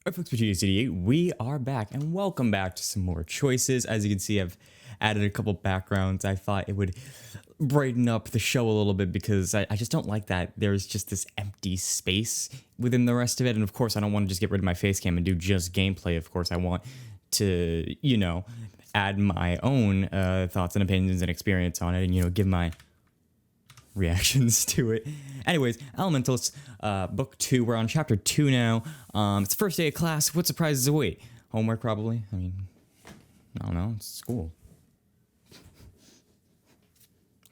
Alright folks, with GCD, we are back, and welcome back to some more choices. As you can see, I've added a couple backgrounds. I thought it would brighten up the show a little bit because I just don't like that there's just this empty space within the rest of it. And of course, I don't want to just get rid of my face cam and do just gameplay. Of course, I want to, add my own thoughts and opinions and experience on it and, give my reactions to it. Anyways, Elementalists, book 2. We're on chapter 2 now. It's the first day of class. What surprises await? Homework, probably. I don't know. It's school.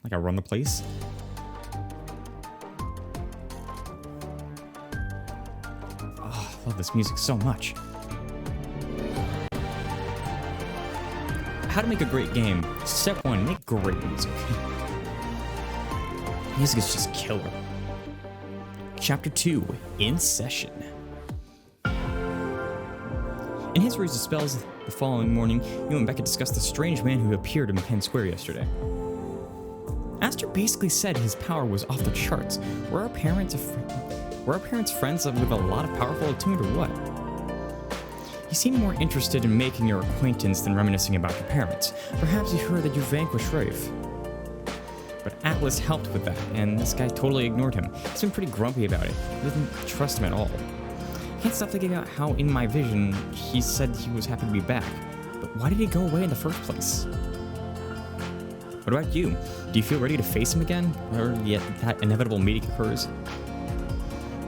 Like I run the place. Oh, I love this music so much. How to make a great game. Step 1, make great music. Music is just killer. Chapter 2, in session. In his series of spells the following morning, you and Beckett discussed the strange man who appeared in Penn Square yesterday. Aster basically said his power was off the charts. Were our parents friends with a lot of powerful attuned or what? He seemed more interested in making your acquaintance than reminiscing about your parents. Perhaps he heard that you vanquished Rafe. But Atlas helped with that, and this guy totally ignored him. He's been pretty grumpy about it. He didn't trust him at all. I can't stop thinking about how, in my vision, he said he was happy to be back. But why did he go away in the first place? What about you? Do you feel ready to face him again? Or yet that inevitable meeting occurs?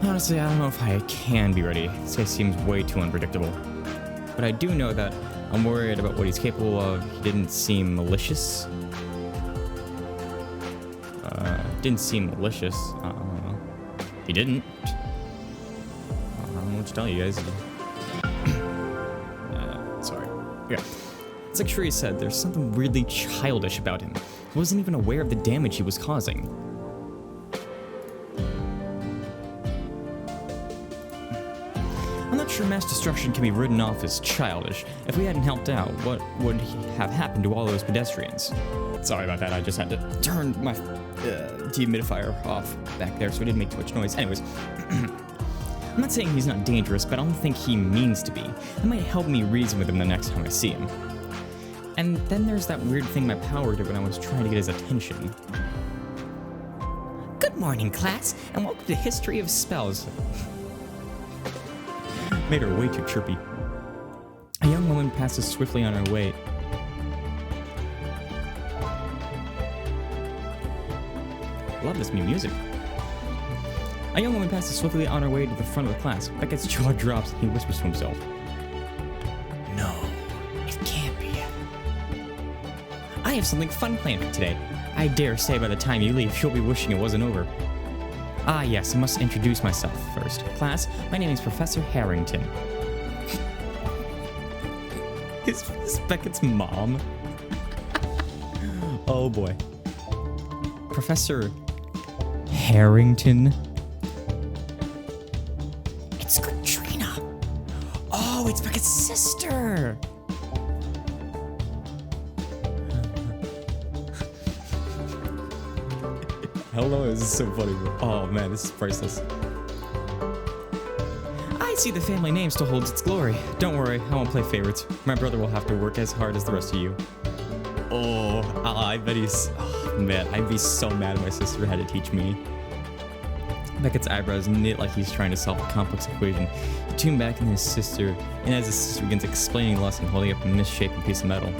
Honestly, I don't know if I can be ready. This guy seems way too unpredictable. But I do know that I'm worried about what he's capable of. He didn't seem malicious. Didn't seem malicious. He didn't. I don't know what to tell you guys. Sorry. Yeah. It's like Shreya said, there's something weirdly childish about him. He wasn't even aware of the damage he was causing. I'm not sure mass destruction can be written off as childish. If we hadn't helped out, what would have happened to all those pedestrians? Sorry about that, I just had to turn my dehumidifier off back there so it didn't make too much noise. Anyways, I'm not saying he's not dangerous, but I don't think he means to be. That might help me reason with him the next time I see him. And then there's that weird thing my power did when I was trying to get his attention. Good morning, class, and welcome to History of Spells. Made her way too chirpy. A young woman passes swiftly on her way. Love this new music. A young woman passes swiftly on her way to the front of the class. Beckett's jaw drops and he whispers to himself. No, it can't be. I have something fun planned for today. I dare say by the time you leave, you'll be wishing it wasn't over. Ah yes, I must introduce myself first. Class, my name is Professor Harrington. Is Beckett's mom? Oh boy. Professor Harrington? It's Katrina! Oh, it's Beckett's sister! Hello, this is so funny. Oh man, this is priceless. I see the family name still holds its glory. Don't worry, I won't play favorites. My brother will have to work as hard as the rest of you. Oh, I bet he's... Oh, man, I'd be so mad if my sister had to teach me. Beckett's eyebrows knit like he's trying to solve a complex equation. He tuned back in his sister, and as his sister begins explaining the lesson, holding up a misshapen piece of metal.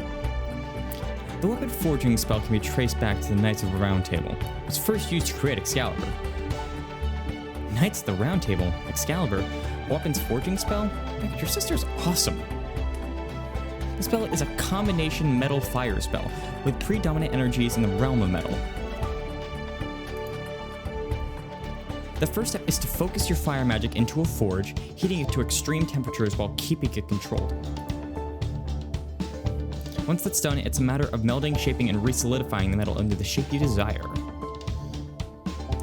The weapon forging spell can be traced back to the Knights of the Round Table. It was first used to create Excalibur. Knights of the Round Table? Excalibur? Weapons forging spell? Beckett, your sister's awesome. The spell is a combination metal-fire spell, with predominant energies in the realm of metal. The first step is to focus your fire magic into a forge, heating it to extreme temperatures while keeping it controlled. Once that's done, it's a matter of melding, shaping, and re-solidifying the metal into the shape you desire.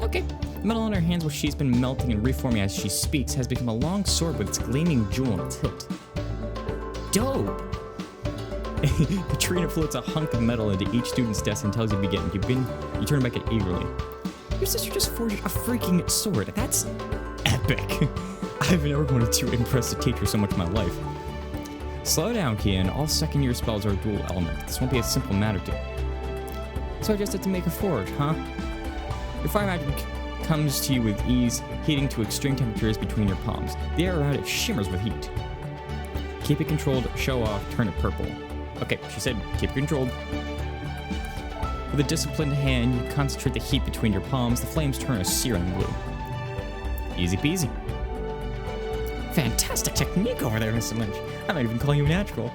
Okay. The metal on her hands, which she's been melting and reforming as she speaks, has become a long sword with its gleaming jewel on its hilt. Dope! Katrina floats a hunk of metal into each student's desk and tells you to begin. You turn back at eagerly. Your sister just forged a freaking sword. That's epic. I've never wanted to impress a teacher so much in my life. Slow down, Kian. All second-year spells are dual element. This won't be a simple matter to... So I just had to make a forge, huh? Your fire magic comes to you with ease, heating to extreme temperatures between your palms. The air around it shimmers with heat. Keep it controlled, show off, turn it purple. Okay, she said keep it controlled. With a disciplined hand, you concentrate the heat between your palms. The flames turn a searing blue. Easy peasy. Fantastic technique over there, Mr. Lynch. I might even call you natural.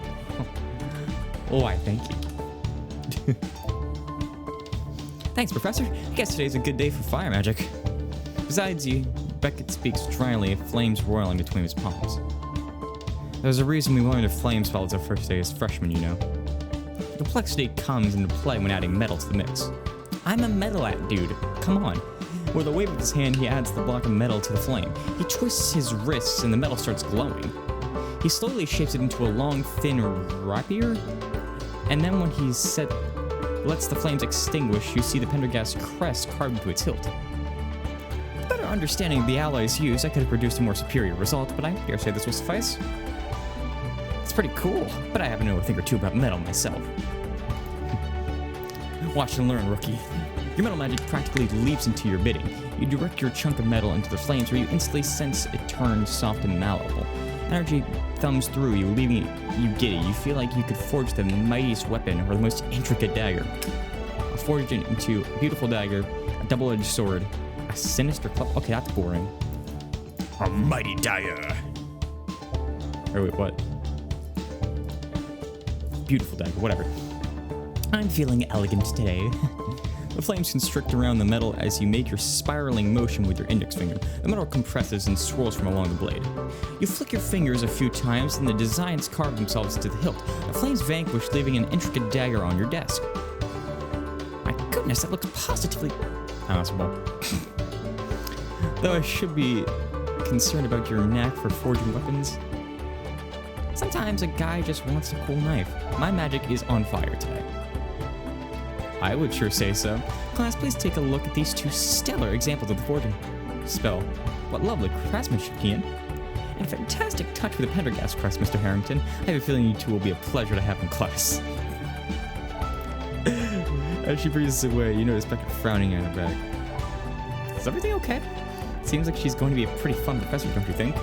Oh, why, thank you. Thanks, Professor. I guess today's a good day for fire magic. Besides you, Beckett speaks dryly, flames roiling between his palms. There's a reason we learned a flame spell as our first day as freshmen, you know. Complexity comes into play when adding metal to the mix. I'm a metal dude. Come on. With a wave of his hand, he adds the block of metal to the flame. He twists his wrists and the metal starts glowing. He slowly shapes it into a long, thin rapier. And then when he's lets the flames extinguish, you see the Pendergast crest carved into its hilt. With better understanding of the alloys used, I could have produced a more superior result, but I dare say this will suffice. It's pretty cool, but I happen to know a thing or two about metal myself. Watch and learn, rookie. Your metal magic practically leaps into your bidding. You direct your chunk of metal into the flames where you instantly sense it turn soft and malleable. Energy thumbs through you, leaving you giddy. You feel like you could forge the mightiest weapon or the most intricate dagger. Forge it into a beautiful dagger, a double-edged sword, a sinister club. Okay, that's boring. A mighty dagger. Or wait, what? Beautiful dagger, whatever. I'm feeling elegant today. The flames constrict around the metal as you make your spiraling motion with your index finger. The metal compresses and swirls from along the blade. You flick your fingers a few times and the designs carve themselves into the hilt. The flames vanquish, leaving an intricate dagger on your desk. My goodness, that looks positively possible. Though I should be concerned about your knack for forging weapons. Sometimes a guy just wants a cool knife. My magic is on fire today. I would sure say so. Class, please take a look at these two stellar examples of the forging spell. What lovely craftsmanship, Kian. And a fantastic touch with the Pendergast crest, Mr. Harrington. I have a feeling you two will be a pleasure to have in class. As she breezes away, you notice Beckett frowning at her back. Is everything okay? Seems like she's going to be a pretty fun professor, don't you think?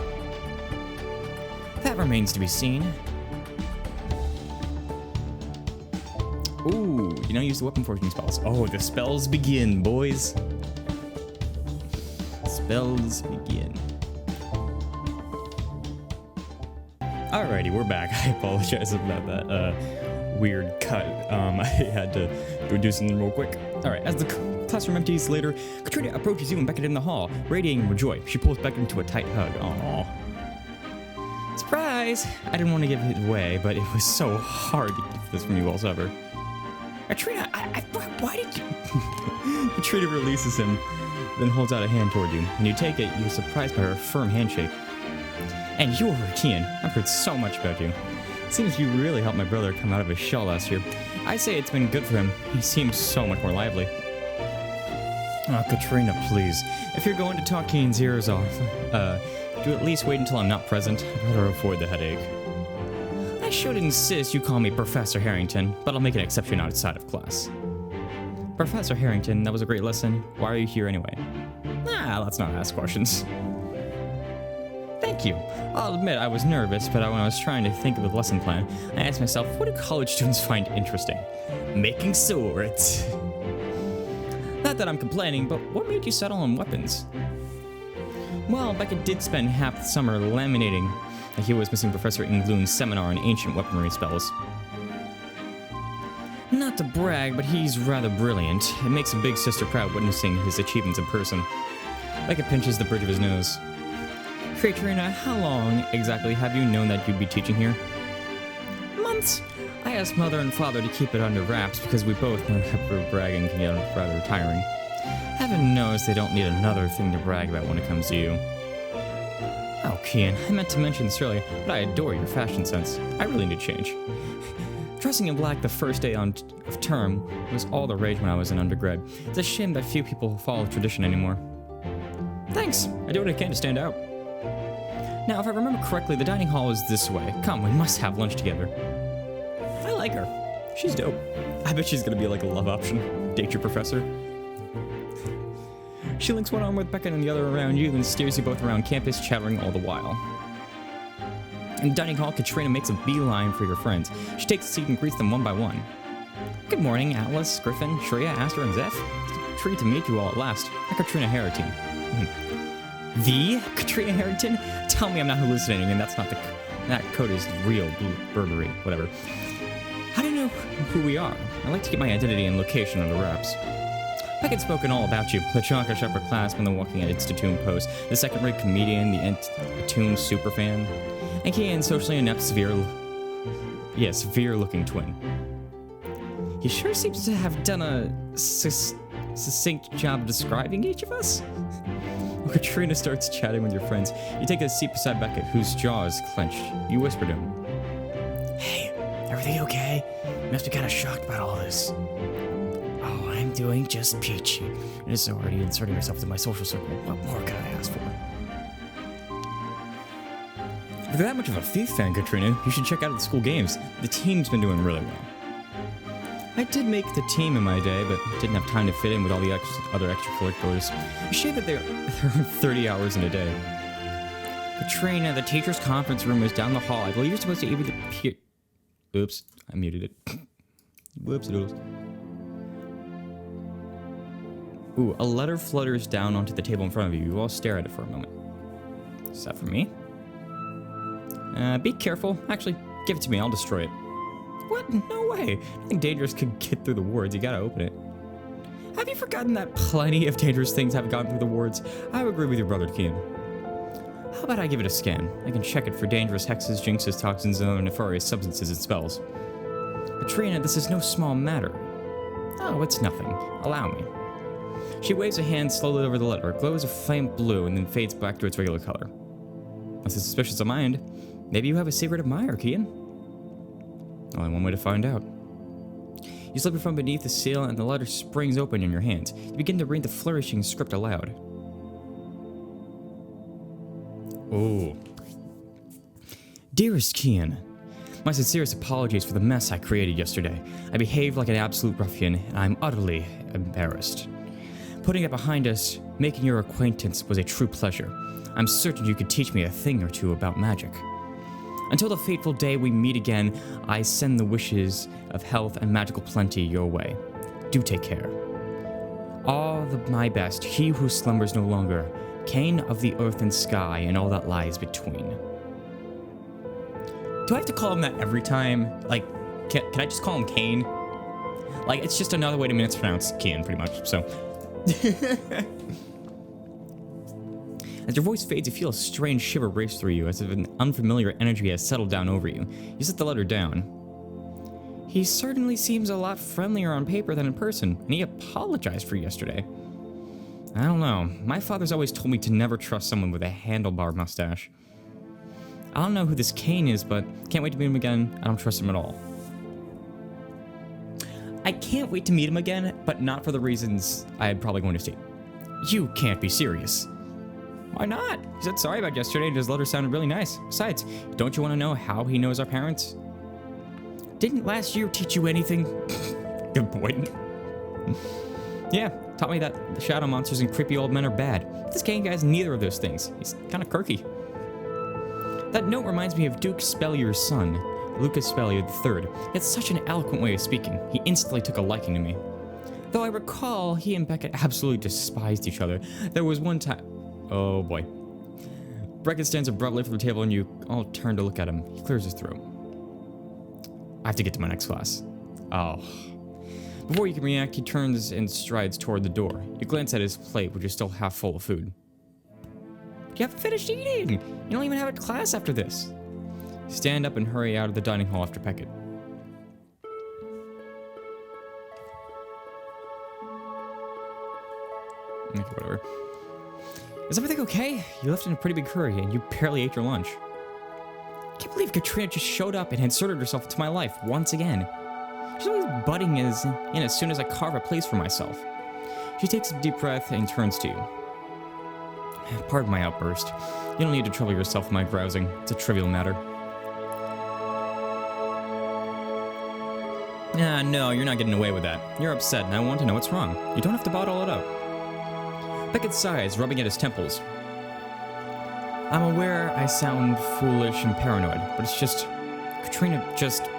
That remains to be seen. Ooh, you know, use the weapon forging spells. Oh, the spells begin, boys. Spells begin. Alrighty, we're back. I apologize about that weird cut. I had to go do something real quick. Alright, as the classroom empties later, Katrina approaches you and Beckett in the hall, radiating with joy. She pulls Beckett into a tight hug. Aww. Surprise! I didn't want to give it away, but it was so hard to get this from you all ever. Katrina, why did you... Katrina releases him, then holds out a hand toward you. When you take it, you're surprised by her firm handshake. And you're Kian. I've heard so much about you. Seems you really helped my brother come out of his shell last year. I say it's been good for him. He seems so much more lively. Oh, Katrina, please. If you're going to talk Kian's ears off, do at least wait until I'm not present. I'd rather avoid the headache. I should insist you call me Professor Harrington, but I'll make an exception outside of class. Professor Harrington, that was a great lesson. Why are you here anyway? Let's not ask questions. Thank you. I'll admit I was nervous, but when I was trying to think of the lesson plan, I asked myself, what do college students find interesting? Making swords. Not that I'm complaining, but what made you settle on weapons? Well, Beckett did spend half the summer laminating that he was missing Professor Ingloon's seminar on ancient weaponry spells. Not to brag, but he's rather brilliant. It makes a big sister proud witnessing his achievements in person. Beckett pinches the bridge of his nose. Katrina, how long exactly have you known that you'd be teaching here? Months. I asked Mother and Father to keep it under wraps because we both know that bragging can get rather tiring. Heaven knows they don't need another thing to brag about when it comes to you. Oh, Kian, I meant to mention this earlier, but I adore your fashion sense. I really need change. Dressing in black the first day of term was all the rage when I was an undergrad. It's a shame that few people follow tradition anymore. Thanks. I do what I can to stand out. Now, if I remember correctly, the dining hall is this way. Come, we must have lunch together. I like her. She's dope. I bet she's gonna be like a love option. Date your professor. She links one arm with Beckett and the other around you, then steers you both around campus, chattering all the while. In the dining hall, Katrina makes a beeline for your friends. She takes a seat and greets them one by one. Good morning, Atlas, Griffin, Shreya, Aster, and Zeph. It's a treat to meet you all at last. I'm Katrina Harrington. The Katrina Harrington? Tell me I'm not hallucinating and that's not that code is real, Burberry, whatever. How do you know who we are? I like to keep my identity and location under wraps. Beckett's spoken all about you. The chalkish upper classman, the walking Institute post, the second-rate comedian, the Entomb superfan, and Kian's socially inept, severe-looking twin. He sure seems to have done a succinct job describing each of us. When Katrina starts chatting with your friends, you take a seat beside Beckett, whose jaw is clenched. You whisper to him, "Hey, everything okay? You must be kind of shocked about all this." "Oh, I'm doing just peachy. It is already inserting yourself into my social circle. What more could I ask for?" If you're that much of a Thief fan, Katrina, you should check out the school games. The team's been doing really well. I did make the team in my day, but didn't have time to fit in with all the other extracurriculars. A shame that there are 30 hours in a day. Katrina, the teacher's conference room is down the hall. I believe you're supposed to either appear... Oops, I muted it. Whoops-a-doodles. Ooh, a letter flutters down onto the table in front of you. You all stare at it for a moment. Is that for me? Be careful. Actually, give it to me. I'll destroy it. What? No way. Nothing dangerous could get through the wards. You gotta open it. Have you forgotten that plenty of dangerous things have gone through the wards? I would agree with your brother, Kian. How about I give it a scan? I can check it for dangerous hexes, jinxes, toxins, and nefarious substances and spells. Katrina, this is no small matter. Oh, it's nothing. Allow me. She waves a hand slowly over the letter. It glows a faint blue and then fades back to its regular color. That's suspicious of my end. Maybe you have a secret admirer, Kian? Only one way to find out. You slip it from beneath the seal and the letter springs open in your hands. You begin to read the flourishing script aloud. Oh. Dearest Kian, my sincerest apologies for the mess I created yesterday. I behaved like an absolute ruffian, and I'm utterly embarrassed. Putting it behind us, making your acquaintance was a true pleasure. I'm certain you could teach me a thing or two about magic. Until the fateful day we meet again, I send the wishes of health and magical plenty your way. Do take care. My best, he who slumbers no longer, Cain of the earth and sky and all that lies between. Do I have to call him that every time? Like, can I just call him Cain? Like, it's just another way to mispronounce Cain, pretty much, so. As your voice fades, you feel a strange shiver race through you, as if an unfamiliar energy has settled down over you. You set the letter down. He certainly seems a lot friendlier on paper than in person, and he apologized for yesterday. I don't know. My father's always told me to never trust someone with a handlebar mustache. I don't know who this Cain is, but can't wait to meet him again. I don't trust him at all. I can't wait to meet him again, but not for the reasons I'm probably going to state. You can't be serious. Why not? He said sorry about yesterday and his letter sounded really nice. Besides, don't you want to know how he knows our parents? Didn't last year teach you anything? Good point. Yeah, taught me that the shadow monsters and creepy old men are bad. But this Cain guy's neither of those things. He's kind of quirky. That note reminds me of Duke Spellier's son, Lucas Spellier III. He had such an eloquent way of speaking. He instantly took a liking to me. Though I recall he and Beckett absolutely despised each other. There was one time... Oh boy. Beckett stands abruptly from the table and you all turn to look at him. He clears his throat. I have to get to my next class. Oh. Before you can react, he turns and strides toward the door. You glance at his plate, which is still half full of food. You haven't finished eating! You don't even have a class after this. Stand up and hurry out of the dining hall after Beckett. Okay, whatever. Is everything okay? You left in a pretty big hurry and you barely ate your lunch. I can't believe Katrina just showed up and inserted herself into my life once again. She's always butting in as soon as I carve a place for myself. She takes a deep breath and turns to you. Pardon my outburst. You don't need to trouble yourself with my grousing. It's a trivial matter. No, you're not getting away with that. You're upset, and I want to know what's wrong. You don't have to bottle it up. Beckett sighs, rubbing at his temples. I'm aware I sound foolish and paranoid, but it's just... Katrina just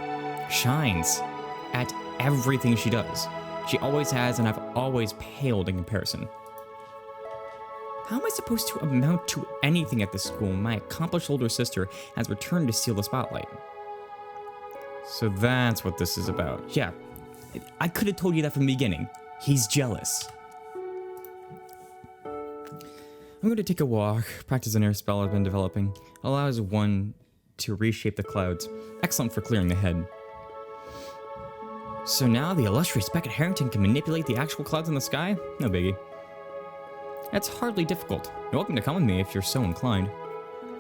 shines at everything she does. She always has, and I've always paled in comparison. How am I supposed to amount to anything at this school when my accomplished older sister has returned to steal the spotlight? So that's what this is about. Yeah, I could have told you that from the beginning. He's jealous. I'm going to take a walk, practice an air spell I've been developing. Allows one to reshape the clouds. Excellent for clearing the head. So now the illustrious Beckett Harrington can manipulate the actual clouds in the sky? No biggie. That's hardly difficult. You're welcome to come with me if you're so inclined.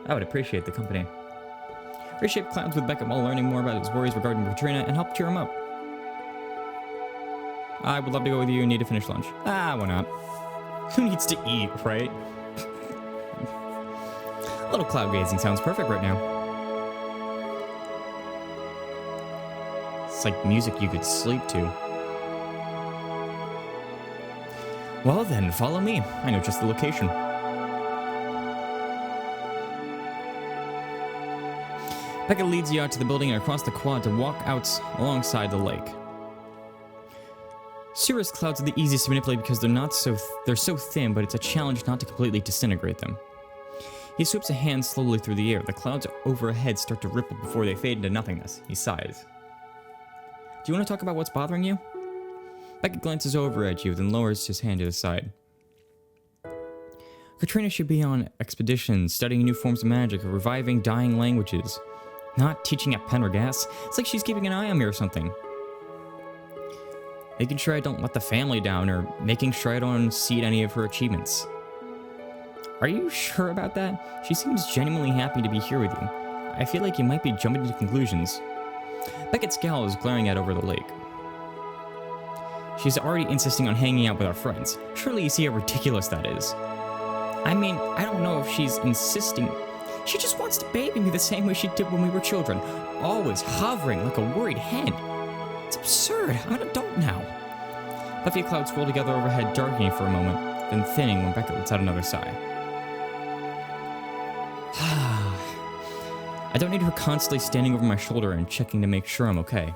I would appreciate the company. Reshape clouds with Beckett while learning more about his worries regarding Katrina and help cheer him up. I would love to go with you and need to finish lunch. Why not? Who needs to eat, right? A little cloud gazing sounds perfect right now. It's like music you could sleep to. Well then, follow me. I know just the location. Beckett leads you out to the building and across the quad to walk out alongside the lake. Cirrus clouds are the easiest to manipulate because they're so thin, but it's a challenge not to completely disintegrate them. He sweeps a hand slowly through the air. The clouds overhead start to ripple before they fade into nothingness. He sighs. Do you want to talk about what's bothering you? Beckett glances over at you, then lowers his hand to his side. Katrina should be on expeditions, studying new forms of magic, or reviving dying languages. Not teaching at Pendergast. It's like she's keeping an eye on me or something. Making sure I don't let the family down, or making sure I don't exceed any of her achievements. Are you sure about that? She seems genuinely happy to be here with you. I feel like you might be jumping to conclusions. Beckett scowls, glaring out over the lake. She's already insisting on hanging out with our friends. Surely you see how ridiculous that is. I mean, I don't know if she's insisting. She just wants to baby me the same way she did when we were children. Always hovering like a worried hen. It's absurd. I'm an adult now. Puffy clouds roll together overhead, darkening for a moment, then thinning when Beckett lets out another sigh. I don't need her constantly standing over my shoulder and checking to make sure I'm okay.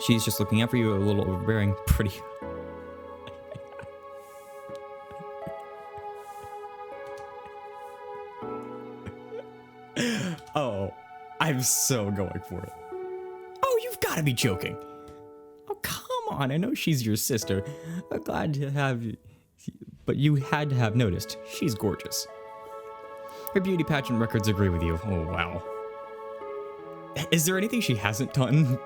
She's just looking out for you, a little overbearing, pretty. Oh, I'm so going for it. Oh, you've got to be joking. Oh, come on. I know she's your sister. I'm glad to have you. But you had to have noticed. She's gorgeous. Her beauty pageant records agree with you. Oh, wow. Is there anything she hasn't done?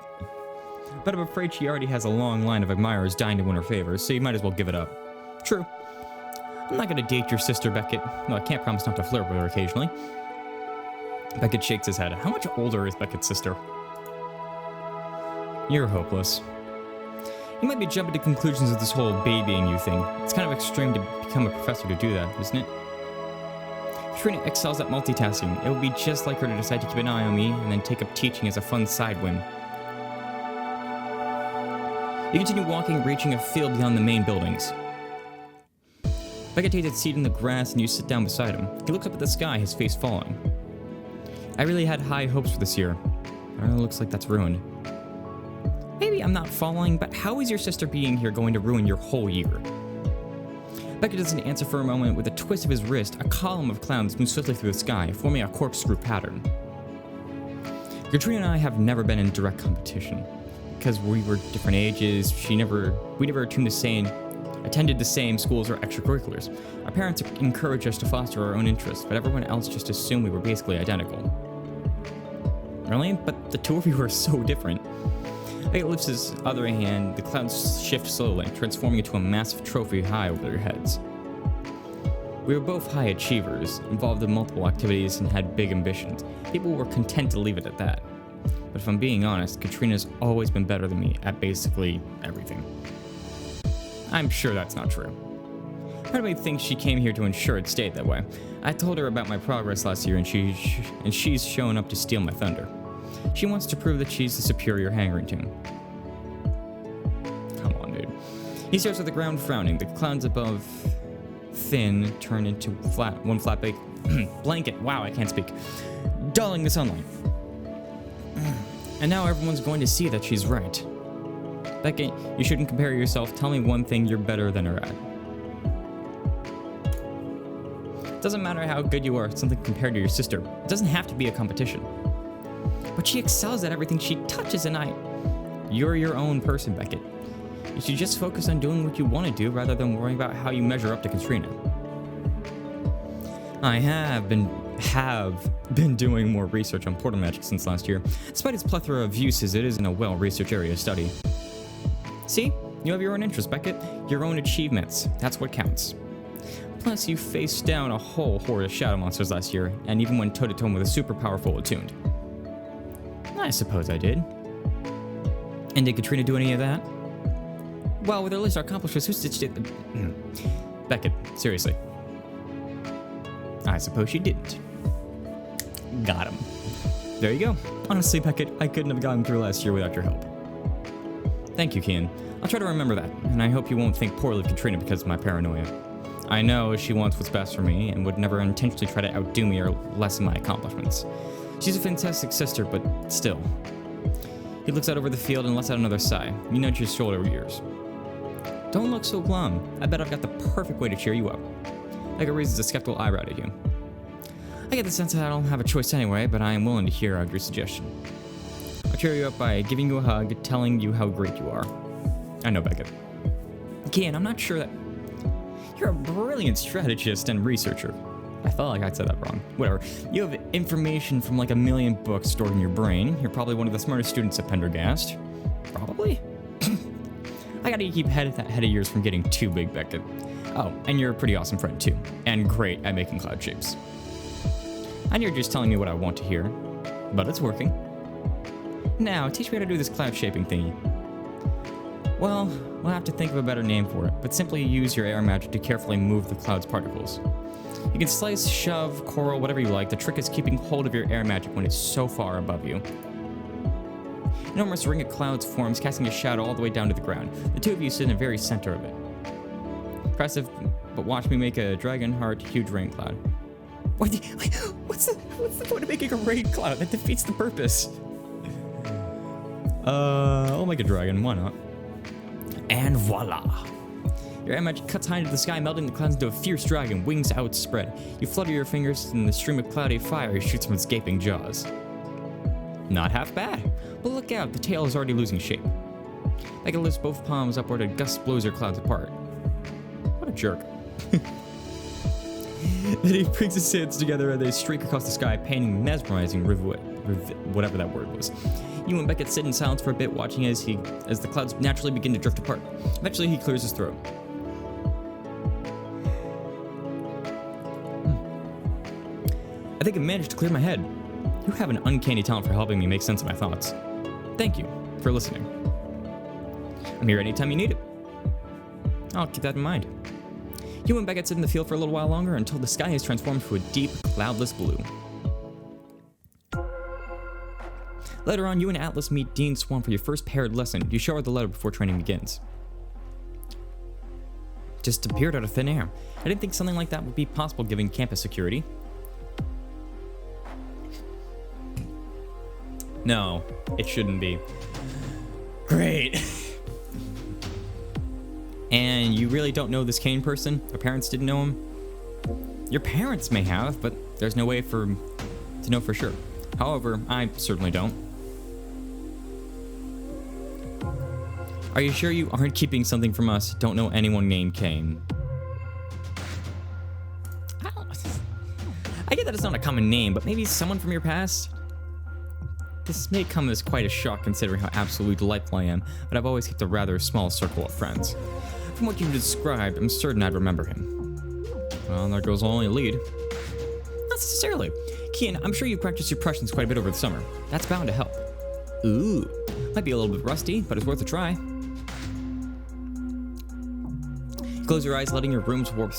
But I'm afraid she already has a long line of admirers dying to win her favor, so you might as well give it up. True. I'm not going to date your sister, Beckett. Well, I can't promise not to flirt with her occasionally. Beckett shakes his head. How much older is Beckett's sister? You're hopeless. You might be jumping to conclusions with this whole babying you thing. It's kind of extreme to become a professor to do that, isn't it? Katrina excels at multitasking. It would be just like her to decide to keep an eye on me and then take up teaching as a fun side whim. You continue walking, reaching a field beyond the main buildings. Beckett takes a seat in the grass and you sit down beside him. He looks up at the sky, his face falling. I really had high hopes for this year. It looks like that's ruined. Maybe I'm not following, but how is your sister being here going to ruin your whole year? Beckett doesn't answer for a moment. With a twist of his wrist, a column of clouds moves swiftly through the sky, forming a corkscrew pattern. Katrina and I have never been in direct competition. Because we were different ages, we never attended the same schools or extracurriculars. Our parents encouraged us to foster our own interests, but everyone else just assumed we were basically identical. Really? But the two of you are so different. Beckett lifts his other hand, the clouds shift slowly, transforming into a massive trophy high over their heads. We were both high achievers, involved in multiple activities and had big ambitions. People were content to leave it at that. But if I'm being honest, Katrina's always been better than me at basically everything. I'm sure that's not true. Part of me thinks she came here to ensure it stayed that way. I told her about my progress last year, and she's shown up to steal my thunder. She wants to prove that she's the superior Harrington. Come on, dude. He stares at the ground, frowning. The clouds above, thin, turn into one flat blanket. Wow, I can't speak. Dulling the sunlight. And now everyone's going to see that she's right. Beckett, you shouldn't compare yourself. Tell me one thing you're better than her at. It doesn't matter how good you are at something compared to your sister. It doesn't have to be a competition. But she excels at everything she touches, and you're your own person, Beckett. You should just focus on doing what you want to do rather than worrying about how you measure up to Katrina. I have been doing more research on portal magic since last year. Despite its plethora of uses, it isn't a well-researched area of study. See? You have your own interests, Beckett. Your own achievements. That's what counts. Plus, you faced down a whole horde of shadow monsters last year, and even went toe-to-toe with a super powerful attuned. I suppose I did. And did Katrina do any of that? Well, with her list of accomplishments, who stitched it? Beckett, seriously. I suppose she didn't. Got him. There you go. Honestly, Beckett, I couldn't have gotten through last year without your help. Thank you, Kian. I'll try to remember that, and I hope you won't think poorly of Katrina because of my paranoia. I know she wants what's best for me and would never intentionally try to outdo me or lessen my accomplishments. She's a fantastic sister, but still. He looks out over the field and lets out another sigh. You nudge his shoulder over yours. Don't look so glum. I bet I've got the perfect way to cheer you up. Beckett raises a skeptical eyebrow at you. I get the sense that I don't have a choice anyway, but I am willing to hear out your suggestion. I'll cheer you up by giving you a hug, telling you how great you are. I know, Beckett. Kian, I'm not sure that... You're a brilliant strategist and researcher. I felt like I said that wrong. Whatever. You have information from like a million books stored in your brain. You're probably one of the smartest students at Pendergast. Probably? I gotta keep head of yours from getting too big, Beckett. Oh, and you're a pretty awesome friend too. And great at making cloud shapes. I know you're just telling me what I want to hear, but it's working. Now, teach me how to do this cloud shaping thingy. Well, we'll have to think of a better name for it, but simply use your air magic to carefully move the cloud's particles. You can slice, shove, coral, whatever you like. The trick is keeping hold of your air magic when it's so far above you. An enormous ring of clouds forms, casting a shadow all the way down to the ground. The two of you sit in the very center of it. Impressive, but watch me make a dragon heart huge rain cloud. What's the point of making a rain cloud? That defeats the purpose. I'll make a dragon, why not? And voila! Your air magic cuts high into the sky, melting the clouds into a fierce dragon, wings outspread. You flutter your fingers, and the stream of cloudy fire shoots from its gaping jaws. Not half bad, but look out, the tail is already losing shape. Beckett lifts both palms upward, a gust blows your clouds apart. What a jerk. Then he brings his hands together and they streak across the sky, painting mesmerizing whatever that word was. You and Beckett sit in silence for a bit, watching as the clouds naturally begin to drift apart. Eventually, he clears his throat. I think I managed to clear my head. You have an uncanny talent for helping me make sense of my thoughts. Thank you for listening. I'm here anytime you need it. I'll keep that in mind. You and Beckett sit in the field for a little while longer until the sky is transformed to a deep, cloudless blue. Later on, you and Atlas meet Dean Swan for your first paired lesson. You show her the letter before training begins. Just appeared out of thin air. I didn't think something like that would be possible given campus security. No, it shouldn't be. Great. And you really don't know this Kane person? Your parents didn't know him? Your parents may have, but there's no way to know for sure. However, I certainly don't. Are you sure you aren't keeping something from us? Don't know anyone named Kane. I get that it's not a common name, but maybe someone from your past? This may come as quite a shock considering how absolutely delightful I am, but I've always kept a rather small circle of friends. From what you've described, I'm certain I'd remember him. Well, there goes only a lead. Not necessarily. Kian, I'm sure you practiced your Prussians quite a bit over the summer. That's bound to help. Ooh, might be a little bit rusty, but it's worth a try. You close your eyes, letting your room's warmth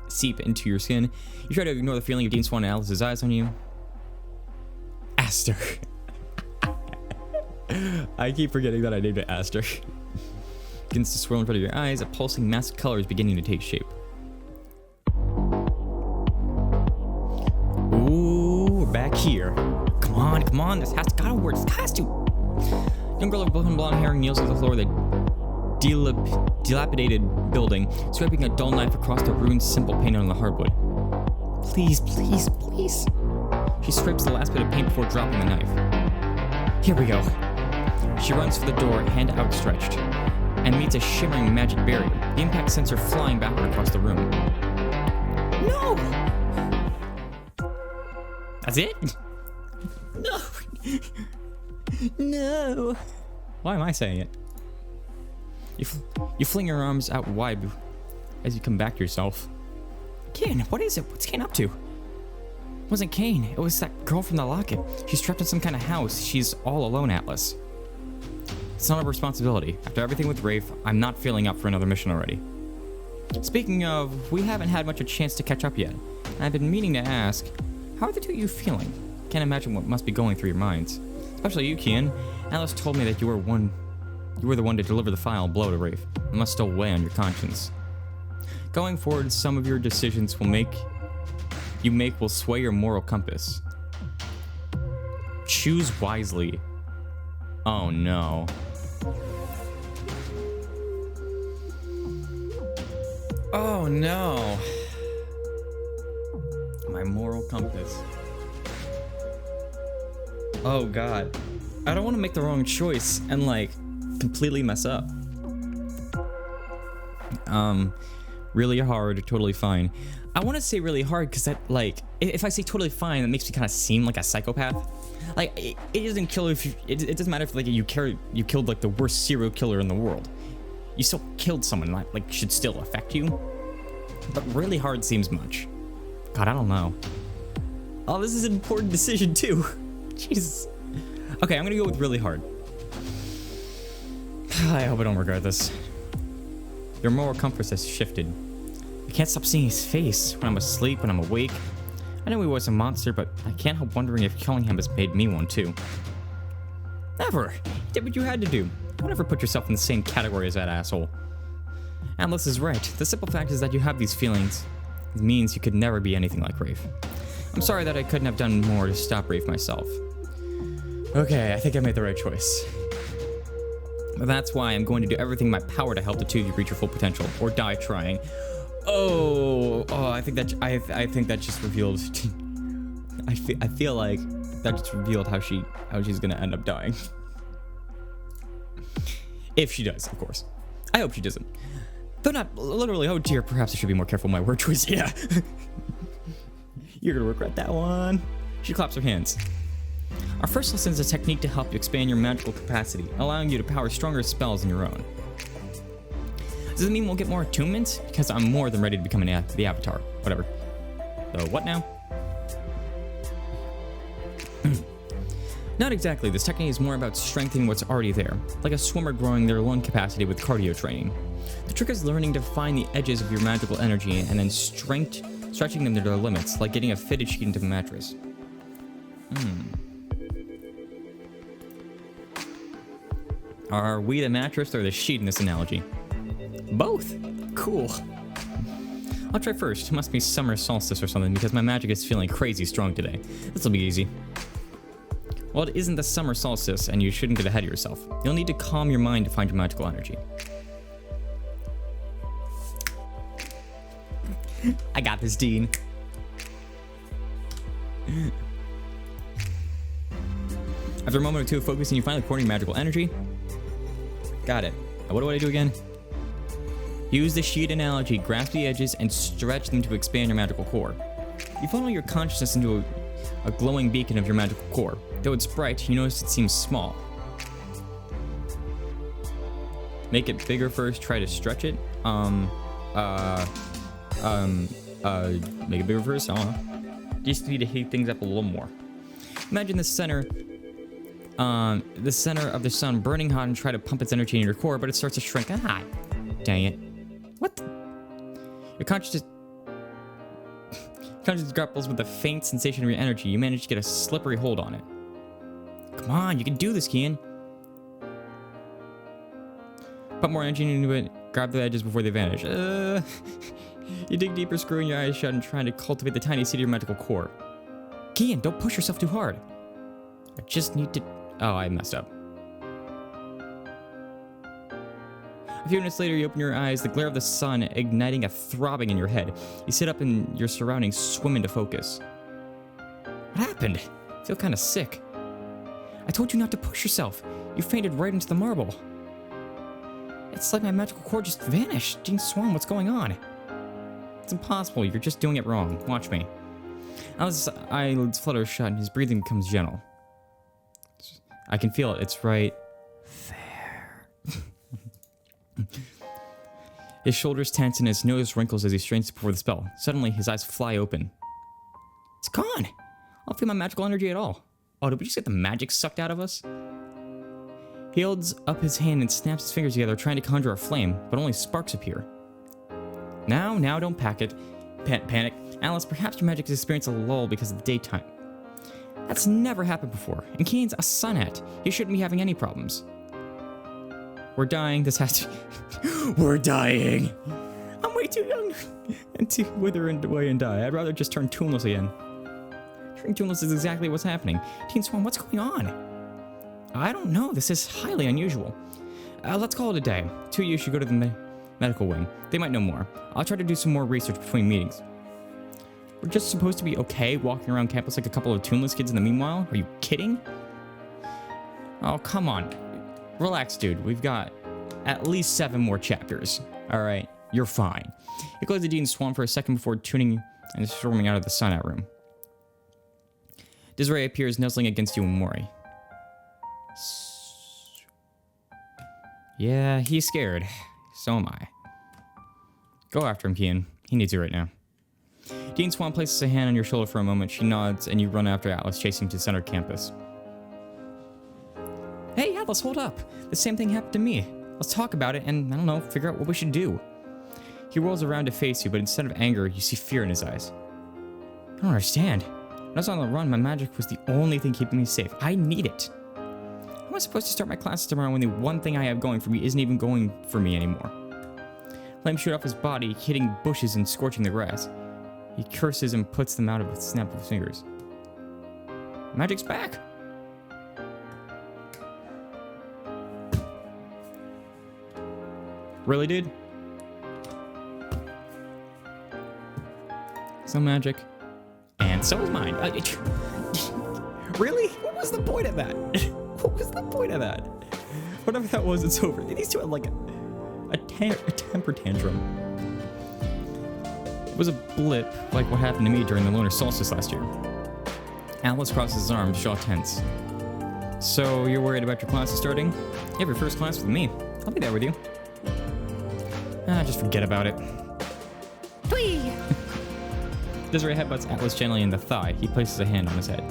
seep into your skin. You try to ignore the feeling of Dean Swan and Alice's eyes on you. Aster. I keep forgetting that I named it Aster. Begins to swirl in front of your eyes, a pulsing mass of color is beginning to take shape. Ooh, we're back here. Come on, this has to gotta work, this has to. Young girl with blonde hair kneels on the floor of the dilapidated building, scraping a dull knife across the ruined simple paint on the hardwood. Please, please, please. She scrapes the last bit of paint before dropping the knife. Here we go. She runs for the door, hand outstretched, and meets a shimmering magic barrier, the impact sensor flying backward across the room. No! That's it? No! No! Why am I saying it? You fling your arms out wide as you come back to yourself. Kane, what is it? What's Kane up to? It wasn't Kane. It was that girl from the locket. She's trapped in some kind of house. She's all alone, Atlas. It's not a responsibility. After everything with Rafe, I'm not feeling up for another mission already. Speaking of, we haven't had much of a chance to catch up yet. I've been meaning to ask, how are the two of you feeling? Can't imagine what must be going through your minds. Especially you, Kian. Alice told me that you were the one to deliver the final blow to Rafe. It must still weigh on your conscience. Going forward, some of your decisions will sway your moral compass. Choose wisely. Oh no. Oh no. My moral compass. Oh god. I don't want to make the wrong choice and like completely mess up. Really hard, totally fine. I want to say really hard because that, like, if I say totally fine, that makes me kind of seem like a psychopath. Like, it doesn't kill if you, it doesn't matter if like you killed like the worst serial killer in the world. You still killed someone, like should still affect you. But really hard seems much. God, I don't know. Oh, this is an important decision too. Jesus. Okay, I'm gonna go with really hard. I hope I don't regret this. Your moral compass has shifted. I can't stop seeing his face when I'm asleep, when I'm awake. I know he was a monster, but I can't help wondering if killing him has made me one too. Never! You did what you had to do. Don't ever put yourself in the same category as that asshole. Alice is right. The simple fact is that you have these feelings. It means you could never be anything like Rafe. I'm sorry that I couldn't have done more to stop Rafe myself. Okay, I think I made the right choice. But that's why I'm going to do everything in my power to help the two of you reach your full potential, or die trying. I think that just revealed. I feel like that just revealed how she's gonna end up dying. If she does, of course. I hope she doesn't. Though not literally. Oh dear, perhaps I should be more careful with my word choice. Yeah. You're gonna regret that one. She claps her hands. Our first lesson is a technique to help you expand your magical capacity, allowing you to power stronger spells than your own. Does it mean we'll get more attunements? Because I'm more than ready to become the Avatar. Whatever. The what now? Not exactly. This technique is more about strengthening what's already there, like a swimmer growing their lung capacity with cardio training. The trick is learning to find the edges of your magical energy and then stretching them to their limits, like getting a fitted sheet into a mattress. Are we the mattress or the sheet in this analogy? Both? Cool. I'll try first. It must be summer solstice or something because my magic is feeling crazy strong today. This'll be easy. Well, it isn't the summer solstice and you shouldn't get ahead of yourself. You'll need to calm your mind to find your magical energy. I got this, Dean. After a moment or two of focusing, you finally coordinate magical energy. Got it. Now what do I do again? Use the sheet analogy, grasp the edges, and stretch them to expand your magical core. You funnel your consciousness into a glowing beacon of your magical core. Though it's bright, you notice it seems small. Make it bigger first, try to stretch it. Make it bigger first, I don't know. You just need to heat things up a little more. Imagine the center of the sun burning hot and try to pump its energy into your core, but it starts to shrink. Ah, dang it. What the? Your conscious grapples with a faint sensation of your energy. You manage to get a slippery hold on it. Come on, you can do this, Kian. Put more energy into it. Grab the edges before they vanish. You dig deeper, screwing your eyes shut and trying to cultivate the tiny seed of your magical core. Kian, don't push yourself too hard. I just need to... Oh, I messed up. A few minutes later, you open your eyes, the glare of the sun igniting a throbbing in your head. You sit up and your surroundings swim into focus. What happened? I feel kind of sick. I told you not to push yourself. You fainted right into the marble. It's like my magical core just vanished. Dean Swan, what's going on? It's impossible. You're just doing it wrong. Watch me. Alice's eyelids flutter shut and his breathing becomes gentle. I can feel it. It's right there. His shoulders tense and his nose wrinkles as he strains to perform the spell. Suddenly, his eyes fly open. It's gone! I don't feel my magical energy at all. Oh, did we just get the magic sucked out of us? He holds up his hand and snaps his fingers together, trying to conjure a flame, but only sparks appear. Now, don't panic. Alice, perhaps your magic has experienced a lull because of the daytime. That's never happened before, and Kian's a sunette. He shouldn't be having any problems. We're dying. This has to... We're dying. I'm way too young and to wither away and die. I'd rather just turn tuneless again. Turning tuneless is exactly what's happening. Teen Swan, what's going on? I don't know. This is highly unusual. Let's call it a day. Two of you should go to the medical wing. They might know more. I'll try to do some more research between meetings. We're just supposed to be okay walking around campus like a couple of tuneless kids in the meanwhile? Are you kidding? Oh, come on. Relax, dude. We've got at least 7 more chapters. Alright, you're fine. You close the Dean Swan for a second before tuning and storming out of the sun-out room. Desiree appears nuzzling against you and Mori. Yeah, he's scared. So am I. Go after him, Kian. He needs you right now. Dean Swan places a hand on your shoulder for a moment. She nods, and you run after Atlas, chasing to the center campus. Hey, Atlas, hold up. The same thing happened to me. Let's talk about it and, I don't know, figure out what we should do. He rolls around to face you, but instead of anger, you see fear in his eyes. I don't understand. When I was on the run, my magic was the only thing keeping me safe. I need it. How am I supposed to start my classes tomorrow when the one thing I have going for me isn't even going for me anymore? Flames shoot off his body, hitting bushes and scorching the grass. He curses and puts them out with a snap of his fingers. Magic's back! Really, dude? Some magic. And so is mine. Really? What was the point of that? What was the point of that? Whatever that was, it's over. These two had like a temper tantrum. It was a blip, like what happened to me during the lunar solstice last year. Atlas crosses his arms, jaw tense. So, you're worried about your classes starting? You have your first class with me. I'll be there with you. Just forget about it. Whee! Desiree headbutts Atlas gently in the thigh. He places a hand on his head.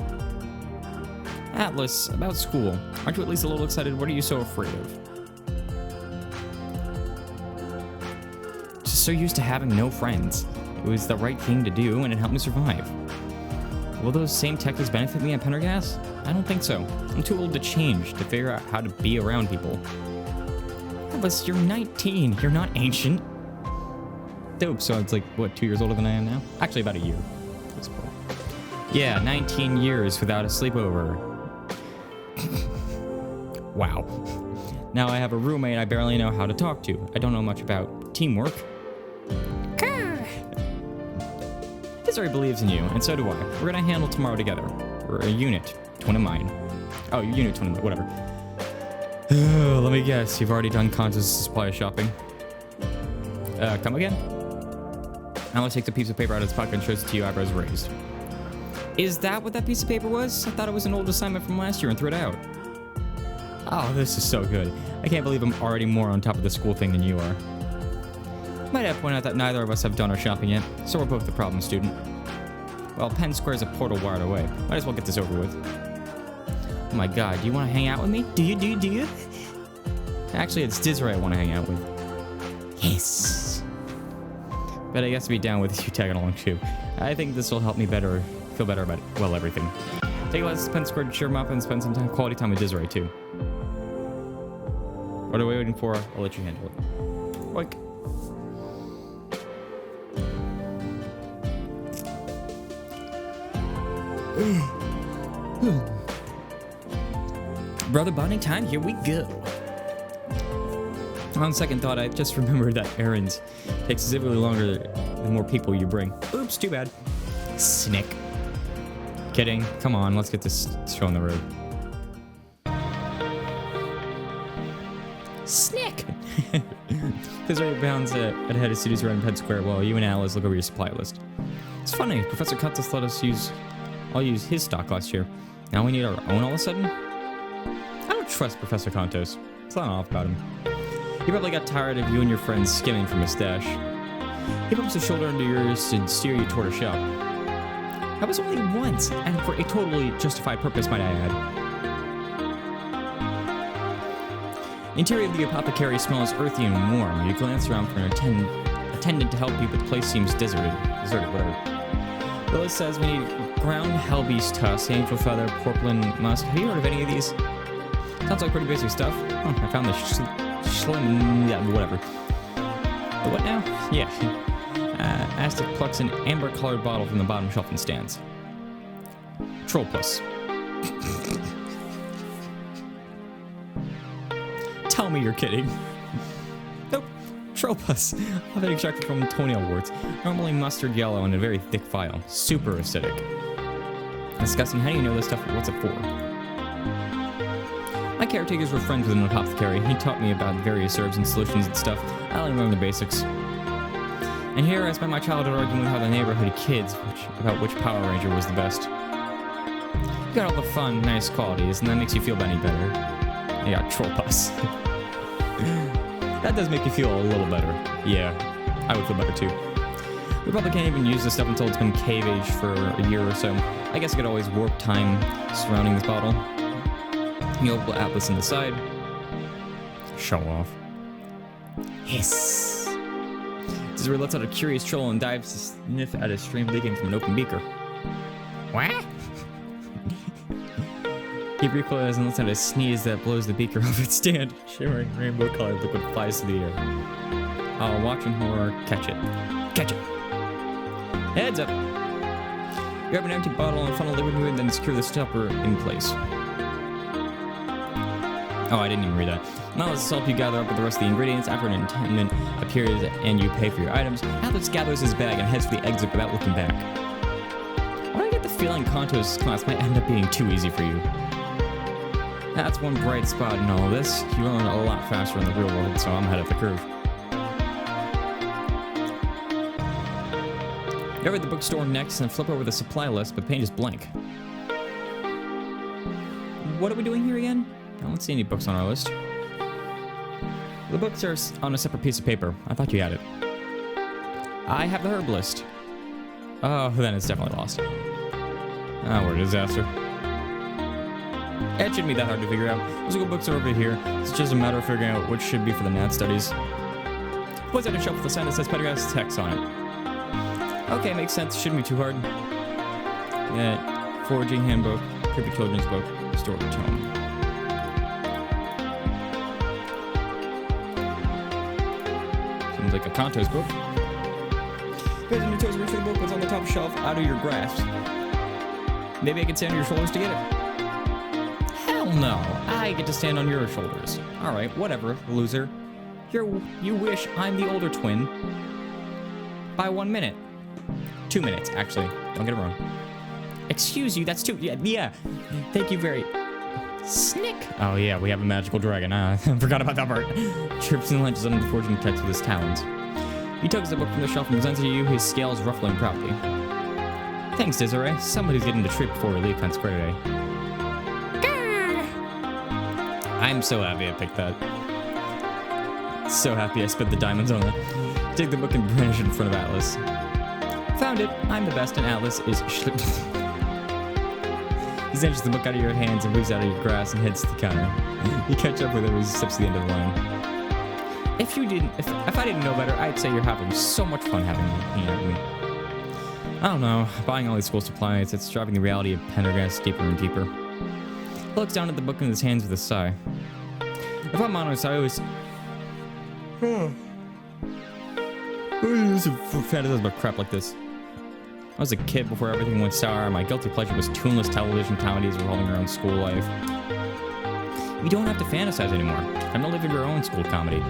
Atlas, about school. Aren't you at least a little excited? What are you so afraid of? Just so used to having no friends. It was the right thing to do, and it helped me survive. Will those same tactics benefit me at Pendergast? I don't think so. I'm too old to change, to figure out how to be around people. Atlas, you're 19. You're not ancient. Dope, so it's like, what, 2 years older than I am now? Actually, about a year. Yeah, 19 years without a sleepover. Wow. Now I have a roommate I barely know how to talk to. I don't know much about teamwork. Desiree believes in you, and so do I. We're gonna handle tomorrow together. We're a unit. Twin of mine. Oh, unit, twin of mine, whatever. Let me guess, you've already done kontos supply shopping. Come again? Alice takes a piece of paper out of his pocket and shows it to you, eyebrows raised. Is that what that piece of paper was? I thought it was an old assignment from last year and threw it out. Oh, this is so good. I can't believe I'm already more on top of the school thing than you are. Might have to point out that neither of us have done our shopping yet, so we're both the problem student. Well, Penn Square's a portal wired away. Might as well get this over with. Oh my god, do you want to hang out with me? Do you? Actually, it's Desiree I want to hang out with. Yes. but I guess to be down with you tagging along too. I think this will help me feel better about, well, everything. Take a lesson, spend square to cheer him up, and spend some quality time with Desiree too. What are we waiting for? I'll let you handle it. Like. Brother bonding time, here we go. On second thought, I just remembered that errands take significantly longer the more people you bring. Oops, too bad. Snick. Kidding. Come on, let's get this show on the road. Snick! This right bounds at head of cities around Penn Square while you and Alice look over your supply list. It's funny, Professor Kontos let us use his stock last year. Now we need our own all of a sudden? I don't trust Professor Kontos. It's not off about him. He probably got tired of you and your friends skimming from his stash. He puts his shoulder under yours and steer you toward a shop. That was only once, and for a totally justified purpose, might I add. The interior of the Apothecary smells earthy and warm. You glance around for an attendant to help you, but the place seems deserted, whatever. The list says we need ground hellbeast tusk, angel feather, porcelain musk. Have you heard of any of these? Sounds like pretty basic stuff. Oh, I found the whatever. The what now? Yeah. Aster plucks an amber-colored bottle from the bottom shelf and stands. Troll puss. Tell me you're kidding. Nope. Troll puss. I've been extracted from toenail warts. Normally mustard yellow and a very thick vial. Super acidic. Discussing how do you know this stuff? What's it for? My caretakers were friends with an apothecary. He taught me about various herbs and solutions and stuff. I only learned the basics. And here I spent my childhood arguing with how the neighborhood kids about which Power Ranger was the best. You got all the fun, nice qualities, and that makes you feel any better. You got troll pus. That does make you feel a little better. Yeah, I would feel better too. We probably can't even use this stuff until it's been cave age for a year or so. I guess I could always warp time surrounding this bottle. You open the atlas in the side. Show off. Hiss. Desiree lets out a curious troll and dives to sniff at a stream leaking from an open beaker. What? He recoils and lets out a sneeze that blows the beaker off its stand. Shimmering rainbow-colored liquid flies through the air. I'll watch in horror. Catch it. Catch it. Heads up. Grab an empty bottle and funnel liquid into it, then secure the stopper in place. Oh, I didn't even read that. Now let's help you gather up with the rest of the ingredients. After an attendant appears and you pay for your items, Alex gathers his bag and heads for the exit without looking back. Why do I get the feeling kontos class might end up being too easy for you? That's one bright spot in all of this. You learn a lot faster in the real world, so I'm ahead of the curve. Go over to the bookstore next and flip over the supply list, but the page is blank. What are we doing here again? I don't see any books on our list. The books are on a separate piece of paper. I thought you had it. I have the herb list. Oh, then it's definitely lost. Ah, what a disaster. It shouldn't be that hard to figure out. Physical books are over here. It's just a matter of figuring out which should be for the NAD studies. Points out a shelf with a sign that says Pedagogics text on it. Okay, makes sense. Shouldn't be too hard. Yeah, foraging handbook, creepy children's book, story tome. Seems like a kontos book. Guys, on your toes, reach for the book. What's on the top shelf? Out of your grasp. Maybe I can stand on your shoulders to get it. Hell no! I get to stand on your shoulders. All right, whatever, loser. You wish I'm the older twin. By 1 minute. 2 minutes, actually. Don't get it wrong. Excuse you, that's 2. Yeah. Thank you very... Snick! Oh yeah, we have a magical dragon. I forgot about that part. Trips and lunges under the forging text with his talons. He tugs the book from the shelf and presents it to you, his scales ruffling proudly. Thanks, Desiree. Somebody's getting the treat before we leave Penn Square today. Grr! I'm so happy I picked that. So happy I spent the diamonds on it. Take the book and brandish it in front of Atlas. Found it. I'm the best, and Atlas is He snatches the book out of your hands and moves out of your grasp and heads to the counter. You catch up with him as he steps to the end of the line. If I didn't know better, I'd say you're having so much fun hanging out with me. I don't know, buying all these school supplies, it's driving the reality of Pendergast deeper and deeper. He looks down at the book in his hands with a sigh. If I'm honest, I always... I used to fantasize about crap like this. I was a kid before everything went sour. My guilty pleasure was tuneless television comedies revolving around school life. You don't have to fantasize anymore. Come to live in your own school comedy.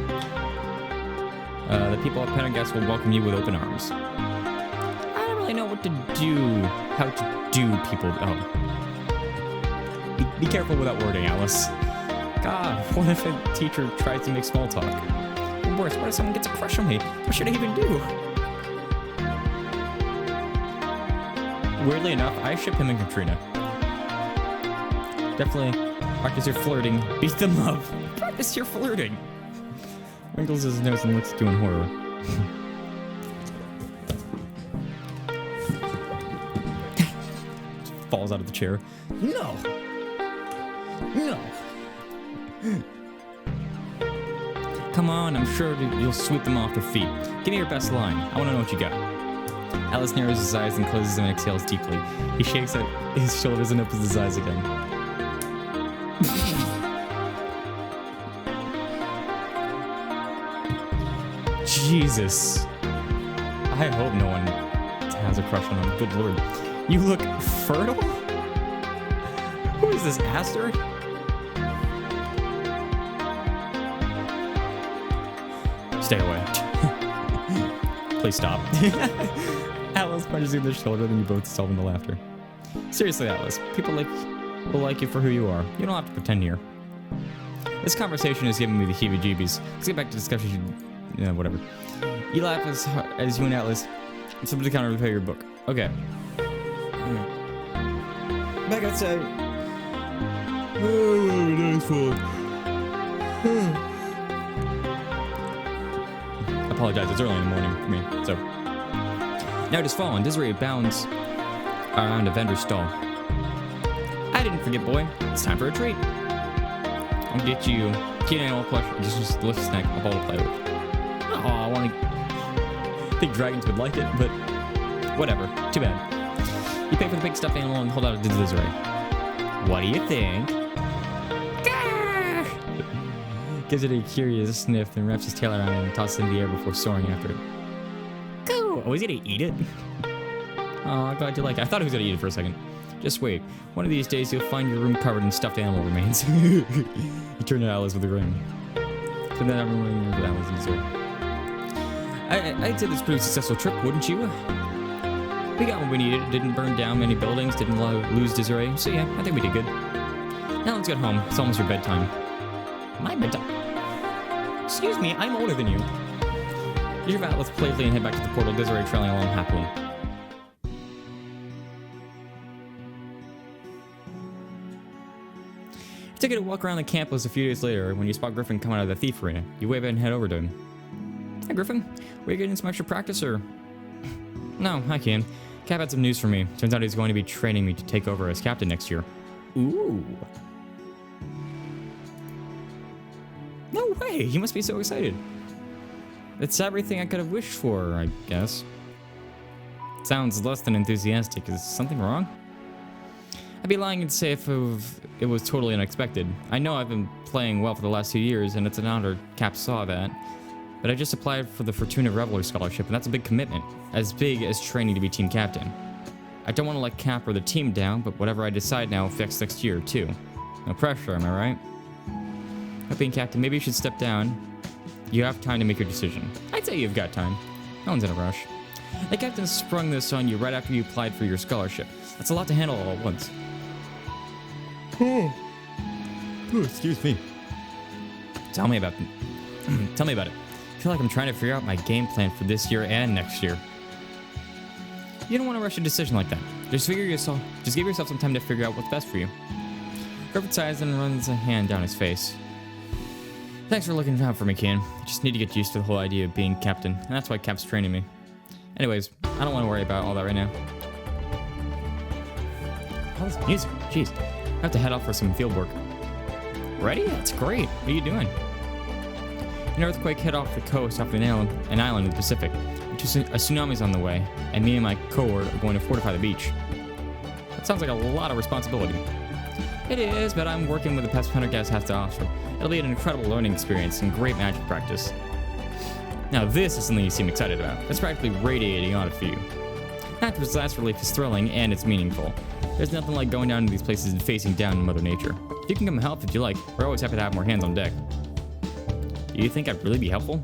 The people at Pendergast will welcome you with open arms. I don't really know what to do. How to do people... Oh. Be careful with that wording, Alice. God, what if a teacher tries to make small talk? Or worse, what if someone gets a crush on me? What should I even do? Weirdly enough, I ship him and Katrina. Definitely practice your flirting. Beat them up. Practice your flirting. Wrinkles his nose and looks at you in horror. Falls out of the chair. No! No! Come on, I'm sure you'll sweep them off their feet. Give me your best line. I want to know what you got. Alice narrows his eyes and closes them and exhales deeply. He shakes at his shoulders and opens his eyes again. Jesus. I hope no one has a crush on him. Good lord. You look fertile? Who is this, Aster? Stay away. Please stop. Alice punches you in the shoulder, then you both solve into laughter. Seriously, Alice, people will like you for who you are. You don't have to pretend here. This conversation is giving me the heebie-jeebies. Let's get back to discussion. Yeah, whatever. You laugh as you and Atlas step to the counter to pay your book. Okay. Back outside. Oh, nice one. I apologize, it's early in the morning for me, so. Night has fallen. Desiree bounds around a vendor's stall. I didn't forget, boy. It's time for a treat. I'll get you cute animal plush, just a delicious snack, a ball to play with. Oh, I want to think dragons would like it, but whatever. Too bad. You pay for the big stuffed animal and hold out to Desiree. What do you think? Gives it a curious sniff, then wraps his tail around it and tosses it in the air before soaring after it. Go! Oh, he's gonna eat it? Oh, I'm glad you like it. I thought he was gonna eat it for a second. Just wait. One of these days, you'll find your room covered in stuffed animal remains. You turn to Alice with a grin. So then everyone with Alice and Desiree. I'd say this was a pretty successful trip, wouldn't you? We got what we needed. Didn't burn down many buildings. Didn't lose Desiree. So yeah, I think we did good. Now let's get home. It's almost your bedtime. My bedtime? Excuse me, I'm older than you. You shove Atlas playfully and head back to the portal, Desiree trailing along happily. You took it a walk around the campus a few days later when you spot Griffin come out of the thief arena. You wave and head over to him. Hi, Griffin. Were you getting some extra practice, or...? No, I can. Cap had some news for me. Turns out he's going to be training me to take over as captain next year. Ooh. No way! He must be so excited. It's everything I could have wished for, I guess. It sounds less than enthusiastic. Is something wrong? I'd be lying to say if it was totally unexpected. I know I've been playing well for the last 2 years, and it's an honor Cap saw that. But I just applied for the Fortuna Reveler Scholarship, and that's a big commitment. As big as training to be team captain. I don't want to let Cap or the team down, but whatever I decide now affects next year, too. No pressure, am I right? Being captain, maybe you should step down. You have time to make your decision. I'd say you've got time. No one's in a rush. The captain sprung this on you right after you applied for your scholarship. That's a lot to handle all at once. Oh, excuse me. Tell me about it. I feel like I'm trying to figure out my game plan for this year and next year. You don't want to rush a decision like that. Just give yourself some time to figure out what's best for you. Griffin sighs and runs a hand down his face. Thanks for looking out for me, Kian. I just need to get used to the whole idea of being captain, and that's why Cap's training me. Anyways, I don't want to worry about all that right now. All this music, jeez. I have to head off for some field work. Ready? That's great. What are you doing? An earthquake hit off the coast off an island in the Pacific. A tsunami's on the way, and me and my cohort are going to fortify the beach. That sounds like a lot of responsibility. It is, but I'm working with the best Pendergast has to offer. It'll be an incredible learning experience and great magic practice. Now this is something you seem excited about. It's practically radiating on it for you. Natural disaster relief is thrilling and it's meaningful. There's nothing like going down to these places and facing down in Mother Nature. You can come help if you like. We're always happy to have more hands on deck. Do you think I'd really be helpful?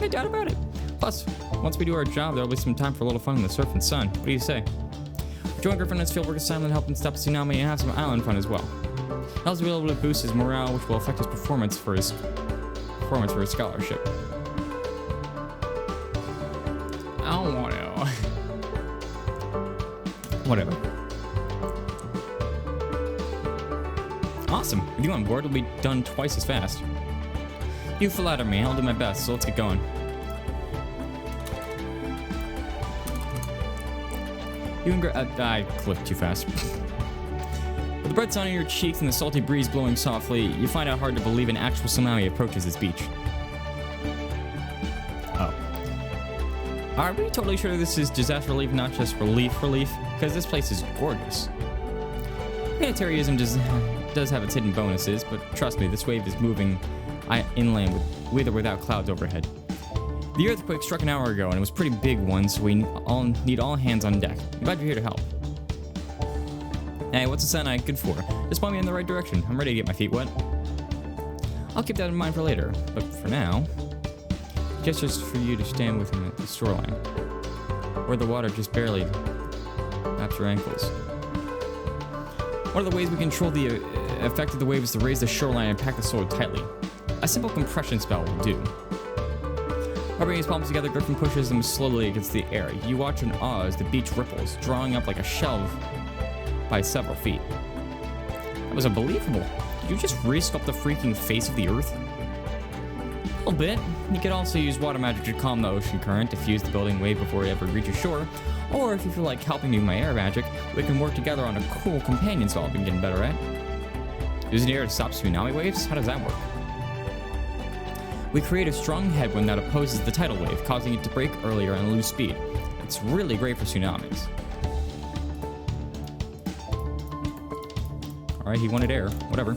I doubt about it. Plus, once we do our job, there'll be some time for a little fun in the surf and sun. What do you say? Join Griffin on his fieldwork assignment, help him stop Tsunami, and have some island fun as well. It also be able to boost his morale, which will affect his performance for his scholarship. I don't want to. Whatever. Awesome. With you on board, it'll be done twice as fast. You flatter me. I'll do my best, so let's get going. You and I clicked too fast. With the bright sun on your cheeks and the salty breeze blowing softly, you find it hard to believe an actual tsunami approaches this beach. Oh. Are we totally sure this is disaster relief, not just relief? Because this place is gorgeous. Humanitarianism does have its hidden bonuses, but trust me, this wave is moving inland with or without clouds overhead. The earthquake struck an hour ago, and it was a pretty big one, so we need all hands on deck. I'm glad you're here to help. Hey, what's the cyanide good for? Just point me in the right direction. I'm ready to get my feet wet. I'll keep that in mind for later, but for now, just for you to stand with him at the shoreline, where the water just barely wraps your ankles. One of the ways we control the effect of the wave is to raise the shoreline and pack the soil tightly. A simple compression spell will do. Rubbing his palms together, Griffin pushes them slowly against the air. You watch in awe as the beach ripples, drawing up like a shelf by several feet. That was unbelievable. Did you just re-sculpt the freaking face of the earth? A little bit. You could also use water magic to calm the ocean current, diffuse the building wave before it ever reaches shore, or if you feel like helping me with my air magic, we can work together on a cool companion spell I've been getting better at. Using air to stop tsunami waves? How does that work? We create a strong headwind that opposes the tidal wave, causing it to break earlier and lose speed. It's really great for tsunamis. Alright, he wanted air. Whatever.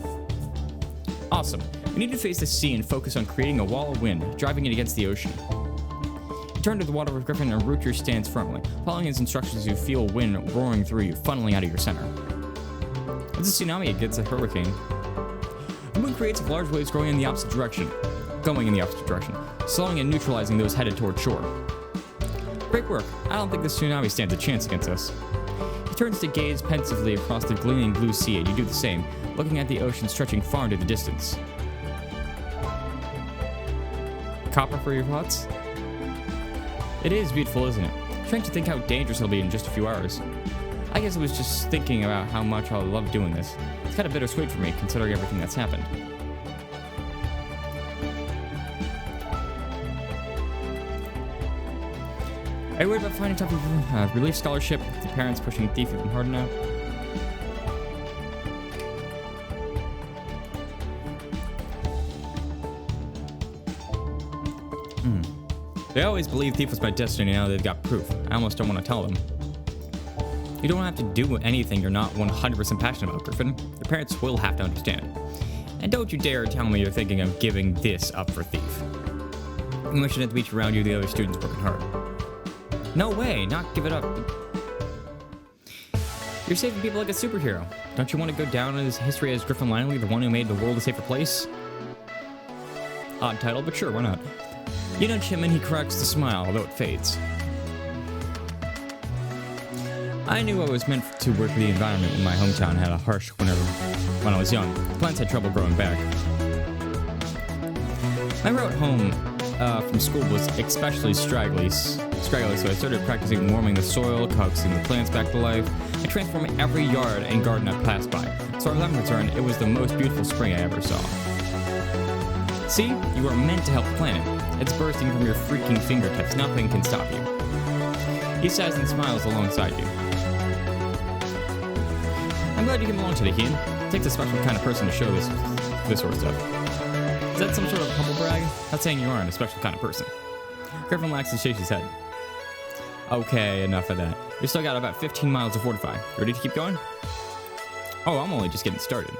Awesome. We need to face the sea and focus on creating a wall of wind, driving it against the ocean. You turn to the water with Griffin and root your stance firmly. Following his instructions, you feel wind roaring through you, funneling out of your center. It's a tsunami, it gets a hurricane. The wind creates large waves going in the opposite direction, slowing and neutralizing those headed toward shore. Great work. I don't think this tsunami stands a chance against us. He turns to gaze pensively across the gleaming blue sea, and you do the same, looking at the ocean stretching far into the distance. Copper for your thoughts? It is beautiful, isn't it? Trying to think how dangerous it'll be in just a few hours. I guess I was just thinking about how much I'll love doing this. It's kind of bittersweet for me, considering everything that's happened. Are you worried about finding tough relief scholarship? The parents pushing thief even hard enough? They always believed thief was my destiny. Now they've got proof. I almost don't want to tell them. You don't have to do anything you're not 100% passionate about, Griffin. Your parents will have to understand. And don't you dare tell me you're thinking of giving this up for thief. You mentioned at the beach around you the other students working hard. No way, not give it up. You're saving people like a superhero. Don't you want to go down in history as Griffin Langley, the one who made the world a safer place? Odd title, but sure, why not? You nudge him and he corrects the smile, although it fades. I knew I was meant to work with the environment when my hometown had a harsh winter when I was young. The plants had trouble growing back. My route home from school was especially scraggly, so I started practicing warming the soil, coaxing the plants back to life, and transforming every yard and garden I passed by. As far as I'm concerned, it was the most beautiful spring I ever saw. See? You are meant to help the planet. It's bursting from your freaking fingertips. Nothing can stop you. He sighs and smiles alongside you. I'm glad you came along today, Ian. It takes a special kind of person to show this sort of stuff. that some sort of humble brag? Not saying you aren't a special kind of person. Griffin relaxes and shakes his head. Okay, enough of that. You still got about 15 miles to fortify. You ready to keep going? Oh, I'm only just getting started.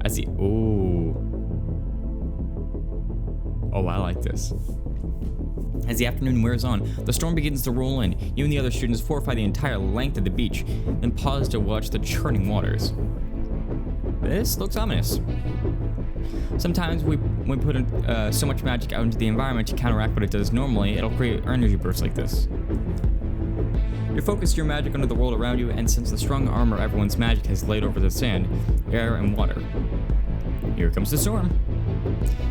I see. Ooh. Oh, I like this. As the afternoon wears on, the storm begins to roll in. You and the other students fortify the entire length of the beach, then pause to watch the churning waters. This looks ominous. Sometimes we put so much magic out into the environment to counteract what it does normally, it'll create energy bursts like this. You focus your magic onto the world around you and sense the strong armor everyone's magic has laid over the sand, air, and water. Here comes the storm.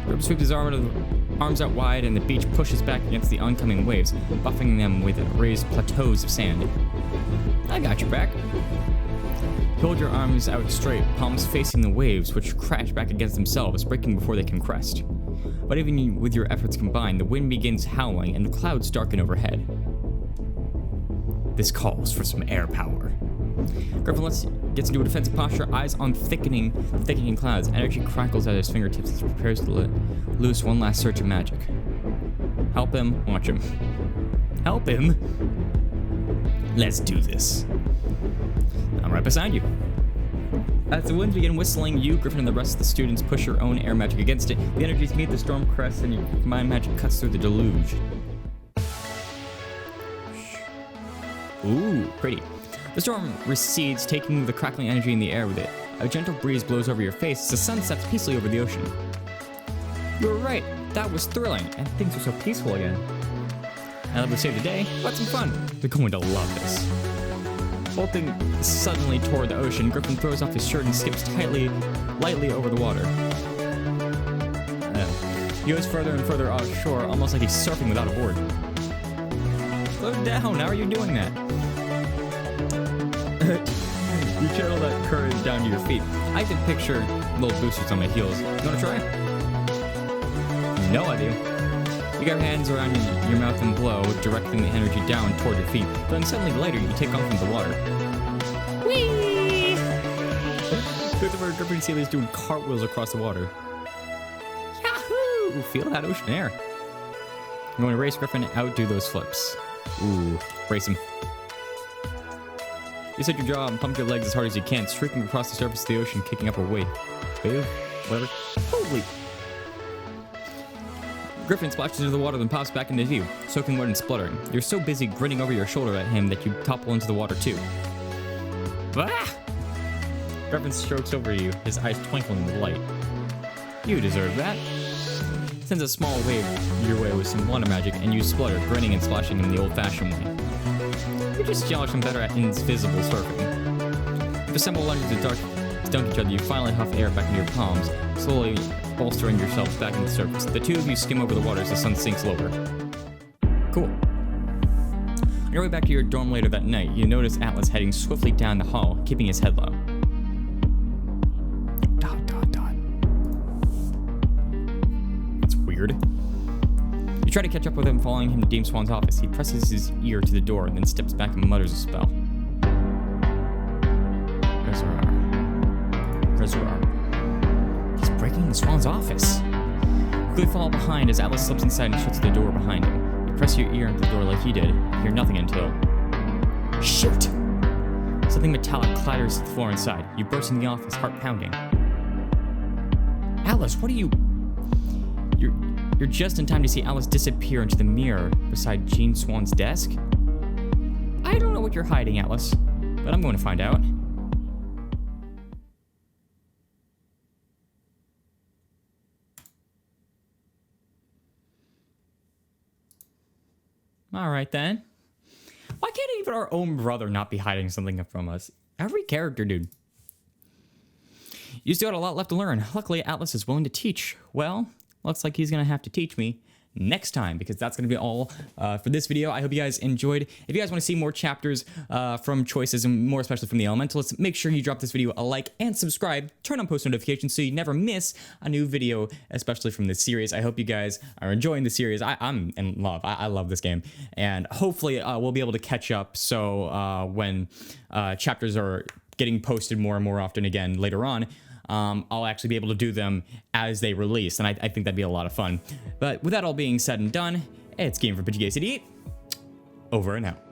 Griffin sweeps his arms out wide, and the beach pushes back against the oncoming waves, buffing them with raised plateaus of sand. I got your back. Hold your arms out straight, palms facing the waves, which crash back against themselves, breaking before they can crest. But even with your efforts combined, the wind begins howling and the clouds darken overhead. This calls for some air power. Griffin gets into a defensive posture, eyes on thickening clouds. Energy crackles at his fingertips as he prepares to let loose one last surge of magic. Help him, watch him. Help him? Let's do this. I'm right beside you. As the winds begin whistling, you, Griffin, and the rest of the students push your own air magic against it. The energies meet, the storm crests, and your combined magic cuts through the deluge. Ooh, pretty. The storm recedes, taking the crackling energy in the air with it. A gentle breeze blows over your face as the sun sets peacefully over the ocean. You were right. That was thrilling, and things are so peaceful again. Now that we've saved the day, let's have some fun. They're going to love this. Bolting suddenly toward the ocean, Griffin throws off his shirt and skips lightly over the water. He goes further and further offshore, almost like he's surfing without a board. Slow down, how are you doing that? You channel that courage down to your feet. I can picture little boosters on my heels. You wanna try? No, I do. You got your hands around your mouth and blow, directing the energy down toward your feet. But then suddenly later, you take off into the water. Whee! Christopher Griffin sailors doing cartwheels across the water. Yahoo! Feel that ocean air. I'm going to race Griffin, outdo those flips. Ooh, race him. You set your jaw and pump your legs as hard as you can, streaking across the surface of the ocean, kicking up a wave. Whatever. Holy! Griffin splashes into the water, then pops back into view, soaking wet and spluttering. You're so busy grinning over your shoulder at him that you topple into the water too. Ah! Griffin strokes over you, his eyes twinkling with light. You deserve that. Sends a small wave your way with some water magic, and you splutter, grinning and splashing in the old-fashioned way. You're just jealous and better at invisible surfing. If assemble lunges to dunk each other, you finally huff air back into your palms, slowly bolstering yourselves back into the surface. The two of you skim over the water as the sun sinks lower. Cool. On your way back to your dorm later that night, you notice Atlas heading swiftly down the hall, keeping his head low. ... That's weird. You try to catch up with him, following him to Dame Swan's office. He presses his ear to the door and then steps back and mutters a spell. He's breaking into Swan's office. Quickly fall behind as Atlas slips inside and shuts the door behind him. You press your ear into the door like he did. You hear nothing until... Shoot! Something metallic clatters to the floor inside. You burst in the office, heart pounding. Atlas, what are you... You're just in time to see Alice disappear into the mirror beside Jean Swan's desk. I don't know what you're hiding, Alice, but I'm going to find out. All right, then. Why can't even our own brother not be hiding something from us? Every character, dude. You still got a lot left to learn. Luckily, Atlas is willing to teach. Well, looks like he's going to have to teach me next time, because that's going to be all for this video. I hope you guys enjoyed. If you guys want to see more chapters from Choices, and more especially from the Elementalists, make sure you drop this video a like and subscribe. Turn on post notifications so you never miss a new video, especially from this series. I hope you guys are enjoying the series. I'm in love. I love this game, and hopefully we'll be able to catch up. So when chapters are getting posted more and more often again later on, I'll actually be able to do them as they release, and I think that'd be a lot of fun. But with that all being said and done, it's Game for Pidgey over and out.